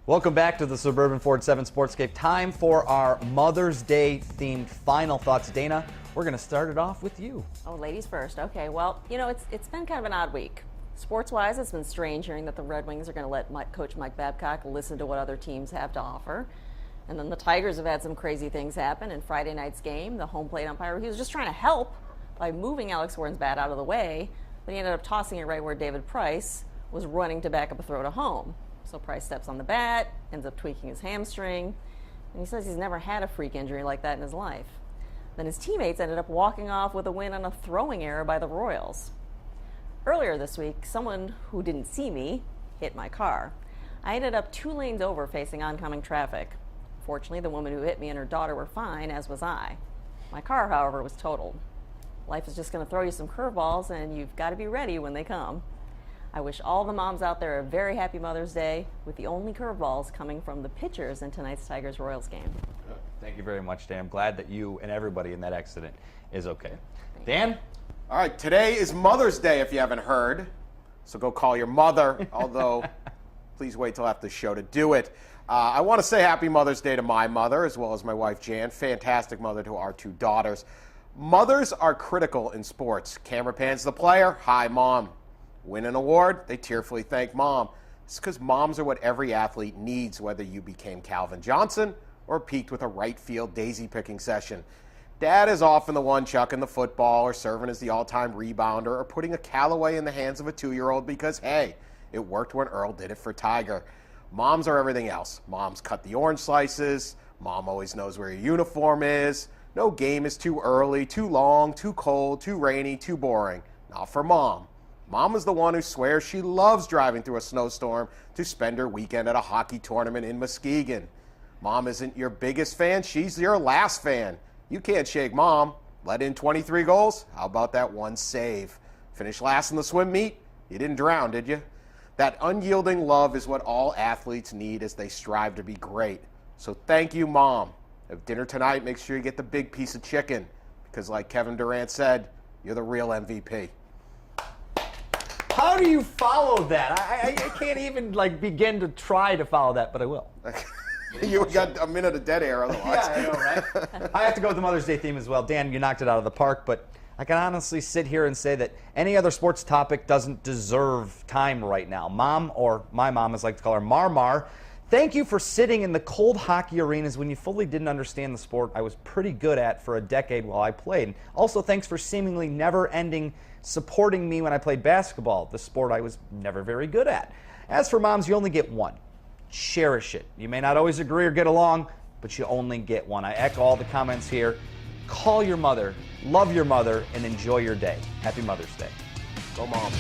Welcome back to the Suburban Ford 7 Sportscape. Time for our Mother's Day themed final thoughts. Dana, we're going to start it off with you. Oh, ladies first. Okay, well, you know, it's been kind of an odd week. Sports-wise, it's been strange hearing that the Red Wings are going to let Coach Mike Babcock listen to what other teams have to offer. And then the Tigers have had some crazy things happen. In Friday night's game, the home plate umpire, he was just trying to help by moving Alex Warren's bat out of the way, but he ended up tossing it right where David Price was running to back up a throw to home. So Price steps on the bat, ends up tweaking his hamstring, and he says he's never had a freak injury like that in his life. Then his teammates ended up walking off with a win on a throwing error by the Royals. Earlier this week, someone who didn't see me hit my car. I ended up 2 lanes over facing oncoming traffic. Fortunately, the woman who hit me and her daughter were fine, as was I. My car, however, was totaled. Life is just going to throw you some curveballs, and you've got to be ready when they come. I wish all the moms out there a very happy Mother's Day, with the only curveballs coming from the pitchers in tonight's Tigers-Royals game. Thank you very much, Dan. I'm glad that you and everybody in that accident is okay. Dan? All right, today is Mother's Day, if you haven't heard. So go call your mother, although please wait till after the show to do it. I want to say happy Mother's Day to my mother, as well as my wife, Jan. Fantastic mother to our 2 daughters. Mothers are critical in sports. Camera pans the player, hi, Mom. Win an award, they tearfully thank Mom. It's because moms are what every athlete needs, whether you became Calvin Johnson or peaked with a right field daisy-picking session. Dad is often the one chucking the football or serving as the all-time rebounder or putting a Callaway in the hands of a 2-year-old because, hey, it worked when Earl did it for Tiger. Moms are everything else. Moms cut the orange slices. Mom always knows where your uniform is. No game is too early, too long, too cold, too rainy, too boring. Not for Mom. Mom is the one who swears she loves driving through a snowstorm to spend her weekend at a hockey tournament in Muskegon. Mom isn't your biggest fan, she's your last fan. You can't shake Mom. Let in 23 goals? How about that 1 save? Finish last in the swim meet? You didn't drown, did you? That unyielding love is what all athletes need as they strive to be great. So thank you, Mom. At dinner tonight, make sure you get the big piece of chicken, because like Kevin Durant said, you're the real MVP. How do you follow that? I can't even begin to try to follow that, but I will. You got a minute of dead air otherwise. Yeah, I know, right? I have to go with the Mother's Day theme as well. Dan, you knocked it out of the park, but I can honestly sit here and say that any other sports topic doesn't deserve time right now. Mom, or my mom, as I like to call her, Mar, thank you for sitting in the cold hockey arenas when you fully didn't understand the sport I was pretty good at for a decade while I played. Also, thanks for seemingly never-ending supporting me when I played basketball, the sport I was never very good at. As for moms, you only get one. Cherish it. You may not always agree or get along, but you only get one. I echo all the comments here. Call your mother, love your mother, and enjoy your day. Happy Mother's Day. Go Mom.